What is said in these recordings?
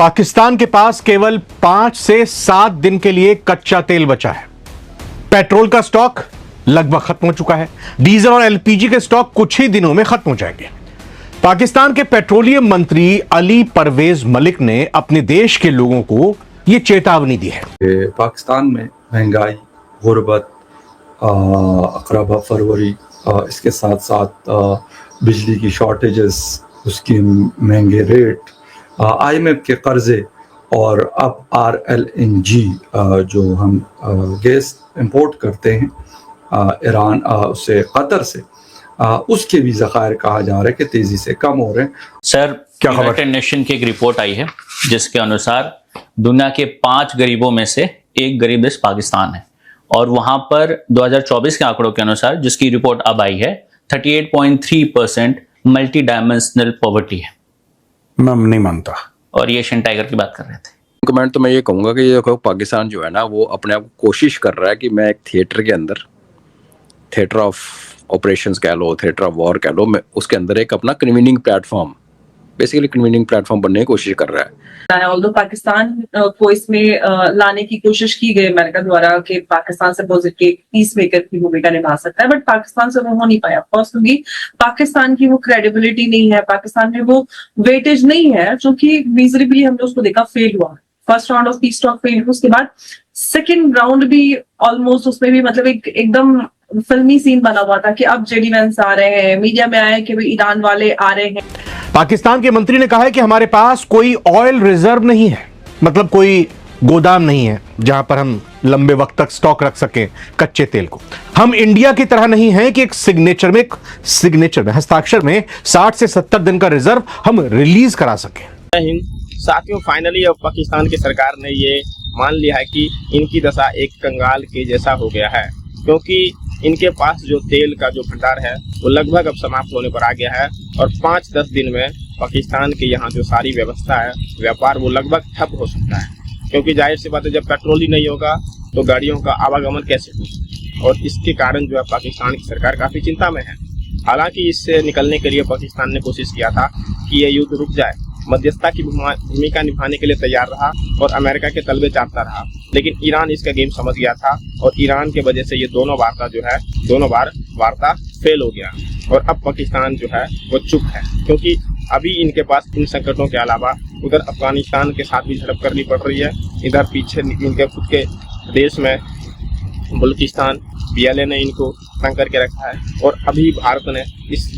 पाकिस्तान के पास केवल 5 से 7 दिन के लिए कच्चा तेल बचा है। पेट्रोल का स्टॉक लगभग खत्म हो चुका है। डीजल और एलपीजी के स्टॉक कुछ ही दिनों में खत्म हो जाएंगे। पाकिस्तान के पेट्रोलियम मंत्री अली परवेज मलिक ने अपने देश के लोगों को यह चेतावनी दी है। पाकिस्तान में महंगाई, गुर्बत, अकरबा फरवरी, इसके साथ साथ बिजली की शॉर्टेजेस, उसके महंगे रेट, आईएमएफ के कर्जे और अब आरएलएनजी जो हम गैस इंपोर्ट करते हैं ईरान उससे कतर से, उसके भी ज़खायर कहा जा रहा है कि तेजी से कम हो रहे हैं। सर, क्या यूनाइटेड नेशन की एक रिपोर्ट आई है जिसके अनुसार दुनिया के 5 गरीबों में से एक गरीब देश पाकिस्तान है, और वहां पर 2024 के आंकड़ों के अनुसार जिसकी रिपोर्ट अब आई है 38.3% मल्टी डायमेंशनल पॉवर्टी है। मैं नहीं मानता। और ये एशियन टाइगर की बात कर रहे थे। कमेंट तो मैं ये कहूँगा कि ये पाकिस्तान जो है ना, वो अपने आप कोशिश कर रहा है कि मैं एक थिएटर के अंदर, थिएटर ऑफ ऑपरेशंस कह लो, थिएटर ऑफ वॉर कह लो, मैं उसके अंदर एक अपना convening platform, basically convening platform बनने की कोशिश कर रहा है। ऑल्दो पाकिस्तान को इसमें लाने की कोशिश की गई अमेरिका द्वारा कि पाकिस्तान से पॉजिटिव पीस मेकर की भूमिका निभा सकता है, बट पाकिस्तान से वो हो नहीं पाया। ऑफकोर्स क्योंकि पाकिस्तान की वो क्रेडिबिलिटी नहीं है, पाकिस्तान में वो वेटेज नहीं है, जो कि मिजरेबली हमने उसको देखा फेल हुआ। First round of peace talk fail हुआ, उसके बाद सेकेंड राउंड भी ऑलमोस्ट, उसमें भी मतलब एकदम फिल्मी सीन बना हुआ था कि अब जेडी वैंस आ रहे हैं, मीडिया में आया कि भाई ईरान वाले आ रहे हैं। पाकिस्तान के मंत्री ने कहा है कि हमारे पास कोई ऑयल रिजर्व नहीं है, मतलब कोई गोदाम नहीं है जहां पर हम लंबे वक्त तक स्टॉक रख सकें कच्चे तेल को। हम इंडिया की तरह नहीं हैं कि एक सिग्नेचर में हस्ताक्षर में 60 से 70 दिन का रिजर्व हम रिलीज करा सकें। साथियों, फाइनली अब पाकिस्तान की सरकार ने ये मान लिया है कि इनकी दशा एक कंगाल के जैसा हो गया है, क्योंकि इनके पास जो तेल का जो भंडार है वो लगभग अब समाप्त होने पर आ गया है, और 5-10 दिन में पाकिस्तान के यहाँ जो सारी व्यवस्था है, व्यापार, वो लगभग ठप हो सकता है। क्योंकि जाहिर सी बात है, जब पेट्रोल ही नहीं होगा तो गाड़ियों का आवागमन कैसे होगा, और इसके कारण जो है पाकिस्तान की सरकार काफ़ी चिंता में है। हालांकि इससे निकलने के लिए पाकिस्तान ने कोशिश किया था कि ये युद्ध रुक जाए, मध्यस्थता की भूमिका निभाने के लिए तैयार रहा और अमेरिका के तलबे चाटता रहा, लेकिन ईरान इसका गेम समझ गया था, और ईरान के वजह से ये दोनों बार वार्ता फेल हो गया। और अब पाकिस्तान जो है वो चुप है, क्योंकि अभी इनके पास इन संकटों के अलावा उधर अफगानिस्तान के साथ भी झड़प करनी पड़ रही है, इधर पीछे इनके खुद के देश में बलूचिस्तान BLA ने इनको तंग करके रखा है, और अभी भारत ने इस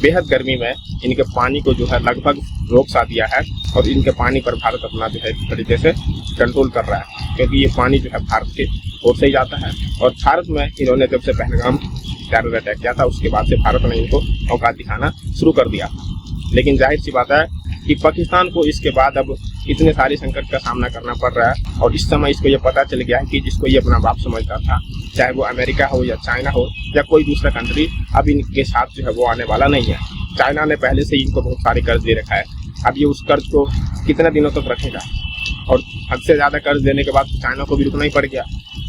बेहद गर्मी में इनके पानी को जो है लगभग रोक सा दिया है, और इनके पानी पर भारत अपना जो है इस तरीके से कंट्रोल कर रहा है, क्योंकि ये पानी जो है भारत के ओर से ही जाता है। और भारत में इन्होंने जब से पहलगाम टेरर अटैक किया था, उसके बाद से भारत ने इनको औकात दिखाना शुरू कर दिया। लेकिन जाहिर सी बात है कि पाकिस्तान को इसके बाद अब इतने सारे संकट का सामना करना पड़ रहा है, और इस समय इसको ये पता चल गया है कि जिसको ये अपना बाप समझता था, चाहे वो अमेरिका हो या चाइना हो या कोई दूसरा कंट्री, अब इनके साथ जो है वो आने वाला नहीं है। चाइना ने पहले से ही इनको बहुत सारे कर्ज दे रखा है, अब ये उस कर्ज को कितने दिनों तक रखेगा, और हद से ज़्यादा कर्ज देने के बाद चाइना को भी रुकना ही पड़ गया।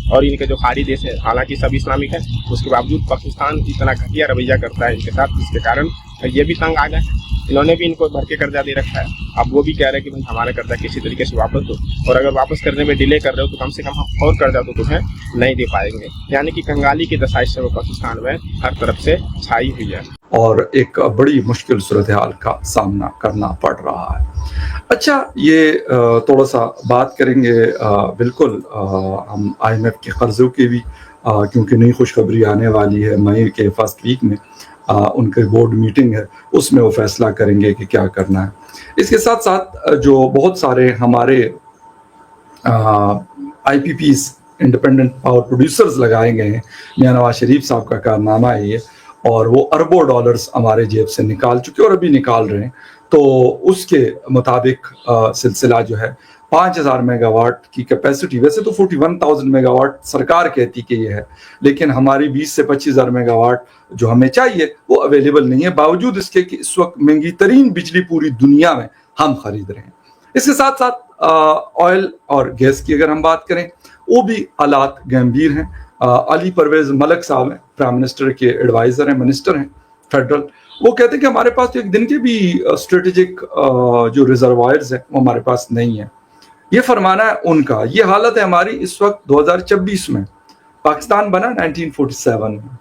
और इनके जो खाड़ी देश है, हालांकि सब इस्लामिक है, उसके बावजूद पाकिस्तान इतना घटिया रवैया करता है इनके साथ, जिसके कारण ये भी तंग आ गए हैं। इन्होंने भी इनको भर के कर्जा दे रखा है, अब वो भी कह रहे हैं कि भाई हमारा कर्जा किसी तरीके से वापस दो, और अगर वापस करने में डिले कर रहे हो तो कम से कम हम और कर्जा तो तुम्हें नहीं दे पाएंगे। यानी कि कंगाली की दशा इस समय पाकिस्तान में हर तरफ से छाई हुई है, और एक बड़ी मुश्किल सूरत हाल का सामना करना पड़ रहा है। अच्छा, ये थोड़ा सा बात करेंगे बिल्कुल हम IMF के कर्जों की भी, क्योंकि नई खुशखबरी आने वाली है मई के फर्स्ट वीक में। उनके बोर्ड मीटिंग है, उसमें वो फैसला करेंगे कि क्या करना है। इसके साथ साथ जो बहुत सारे हमारे IPPs, इंडिपेंडेंट पावर प्रोड्यूसर्स लगाए गए हैं, मियां नवाज शरीफ साहब का कारनामा है ये, और वो अरबों डॉलर्स हमारे जेब से निकाल चुके और अभी निकाल रहे हैं। तो उसके मुताबिक सिलसिला जो है 5000 मेगावाट की कैपेसिटी, वैसे तो 41,000 मेगावाट सरकार कहती कि ये है, लेकिन हमारी 20 से 25,000 मेगावाट जो हमें चाहिए वो अवेलेबल नहीं है, बावजूद इसके कि इस वक्त महंगी तरीन बिजली पूरी दुनिया में हम खरीद रहे हैं। इसके साथ साथ ऑयल और गैस की अगर हम बात करें, वो भी हालात गंभीर हैं। अली परवेज मलिक साहब हैं, प्राइम मिनिस्टर के एडवाइजर हैं, मिनिस्टर हैं फेडरल, वो कहते हैं कि हमारे पास तो एक दिन के भी स्ट्रेटेजिक जो रिजर्वायर्स हैं वो हमारे पास नहीं है। ये फरमाना है उनका। ये हालत है हमारी इस वक्त 2024 में। पाकिस्तान बना 1947 में,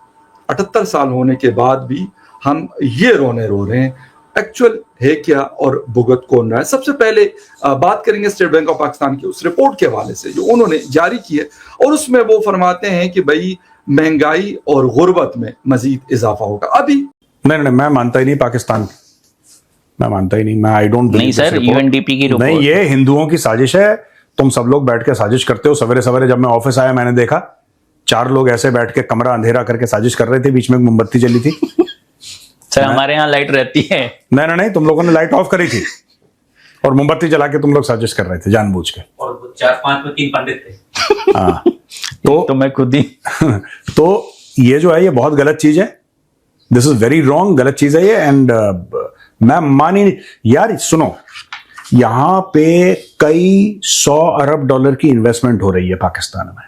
78 साल होने के बाद भी हम ये रोने रो रहे हैं। एक्चुअल है क्या और भुगत कौन रहा है? सबसे पहले बात करेंगे स्टेट बैंक ऑफ पाकिस्तान की उस रिपोर्ट के हवाले से जो उन्होंने जारी की है, और उसमें वो फरमाते हैं कि भाई महंगाई और गुर्बत में मजीद इजाफा होगा। अभी नहीं, मैं मानता ही नहीं पाकिस्तान, मैं मानता ही नहीं, मैं आई डोंट नहीं सर, यूएनडीपी की रिपोर्ट नहीं, ये हिंदुओं की साजिश है। तुम सब लोग बैठ के साजिश करते हो। सवेरे सवेरे जब मैं ऑफिस आया मैंने देखा 4 लोग ऐसे बैठ के कमरा अंधेरा करके साजिश कर रहे थे, बीच में एक मोमबत्ती जली थी। सर हमारे यहाँ लाइट रहती है। नहीं, तुम लोगों ने लाइट ऑफ करी थी और मोमबत्ती जला के तुम लोग साजिश कर रहे थे जानबूझ के, और 4-5 में 3 पंडित थे। हाँ तो मैं खुद ही तो ये जो है ये बहुत गलत चीज है। दिस इज वेरी रॉन्ग, गलत चीज है ये। एंड मैं मान ही नहीं यार, सुनो, यहां पे कई 100 अरब डॉलर की इन्वेस्टमेंट हो रही है पाकिस्तान में।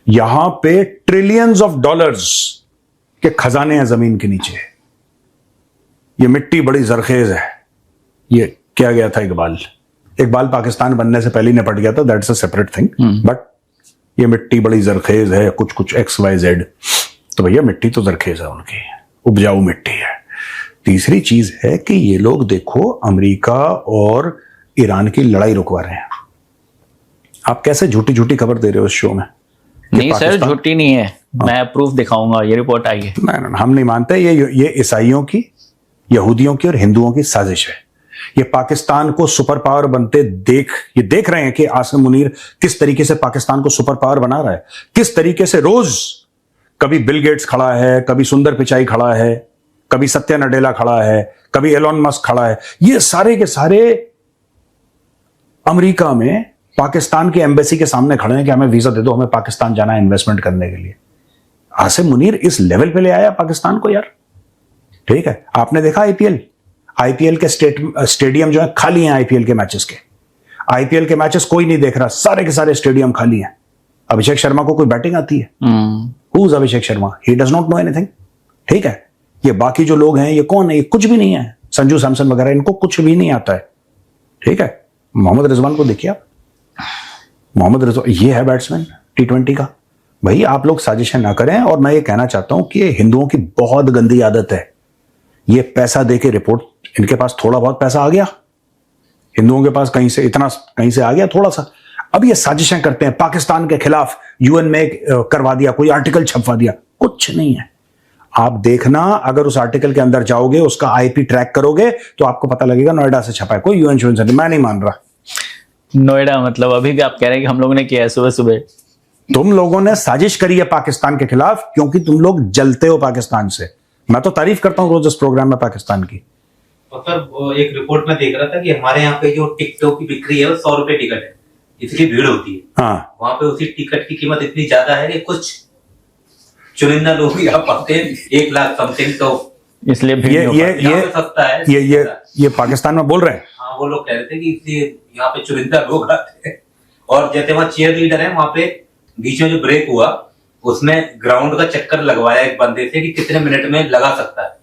यहां पे ट्रिलियंस ऑफ डॉलर्स के खजाने हैं जमीन के नीचे। ये मिट्टी बड़ी जरखेज है। ये क्या गया था इकबाल पाकिस्तान बनने से पहले निपट गया था, that's a separate thing, but ये मिट्टी बड़ी जरखेज है, कुछ XYZ। तो भैया मिट्टी तो जरखेज है उनकी, उपजाऊ मिट्टी है। तीसरी चीज है कि ये लोग देखो अमेरिका और ईरान की लड़ाई रुकवा रहे हैं। आप कैसे झूठी खबर दे रहे हो इस शो में? नहीं सर, झूठी नहीं है, मैं प्रूफ दिखाऊंगा, ये रिपोर्ट आई है। नहीं, हम नहीं मानते। ये ईसाइयों की, यहूदियों की और हिंदुओं की साजिश है। ये पाकिस्तान को सुपर पावर बनते देख रहे हैं कि आसिम मुनीर किस तरीके से पाकिस्तान को सुपर पावर बना रहा है, किस तरीके से रोज कभी बिल गेट्स खड़ा है, कभी सुंदर पिचाई खड़ा है, कभी सत्या नडेला खड़ा है, कभी एलोन मस्क खड़ा है। ये सारे के सारे अमेरिका में पाकिस्तान की एम्बेसी के सामने खड़े हैं कि हमें वीजा दे दो, हमें पाकिस्तान जाना है इन्वेस्टमेंट करने के लिए। आसिम मुनीर इस लेवल पे ले आया पाकिस्तान को यार। ठीक है, आपने देखा आईपीएल के स्टेडियम जो है खाली हैं। आईपीएल के मैचेस कोई नहीं देख रहा, सारे के सारे स्टेडियम खाली हैं। अभिषेक शर्मा को कोई बैटिंग आती है? Who is Abhishek Sharma? He does not know anything. ठीक है, ये बाकी जो लोग हैं ये कौन है? ये कुछ भी नहीं है। संजू सैमसन वगैरह, इनको कुछ भी नहीं आता है। ठीक है, मोहम्मद रिजवान को देखिए आप, मोहम्मद रिजवान ये है बैट्समैन T20 का। भाई आप लोग साजिशें ना करें। और मैं ये कहना चाहता हूं कि हिंदुओं की बहुत गंदी आदत है, ये पैसा देके रिपोर्ट, इनके पास थोड़ा बहुत पैसा आ गया, हिंदुओं के पास कहीं से आ गया थोड़ा सा। अब ये साजिशें करते हैं पाकिस्तान के खिलाफ, यूएन में करवा दिया, कोई आर्टिकल छपवा दिया, कुछ नहीं है। आप देखना, अगर उस आर्टिकल के अंदर जाओगे, उसका आईपी ट्रैक करोगे तो आपको पता लगेगा नोएडा से छपा है, कोई यूएन से नहीं। मैं नहीं मान रहा। नोएडा मतलब अभी भी आप कह रहे हैं कि हम लोगों ने किया है सुबह? तुम लोगों ने साजिश करी है पाकिस्तान के खिलाफ, क्योंकि तुम लोग जलते हो पाकिस्तान से। मैं तो तारीफ करता हूं रोज इस प्रोग्राम में पाकिस्तान की। और सर एक रिपोर्ट में देख रहा था कि हमारे यहाँ पे जो टिकटों की बिक्री है वो 100 रुपए टिकट है, इसलिए भीड़ होती है। हाँ, वहां पे उसी टिकट की कीमत इतनी ज्यादा है कि कुछ चुनिंदा लोग ही आ पाते हैं, 1 लाख समथिंग, तो इसलिए भीड़ सस्ता है। ये पाकिस्तान में बोल रहे हैं। हाँ, वो लोग कह रहे थे कि इसलिए यहाँ पे चुनिंदा लोग आते हैं। और जैसे वहाँ चीयर लीडर है, वहां पे बीच में जो ब्रेक हुआ उसमें ग्राउंड का चक्कर लगवाया एक बंदे से कि कितने मिनट में लगा सकता है।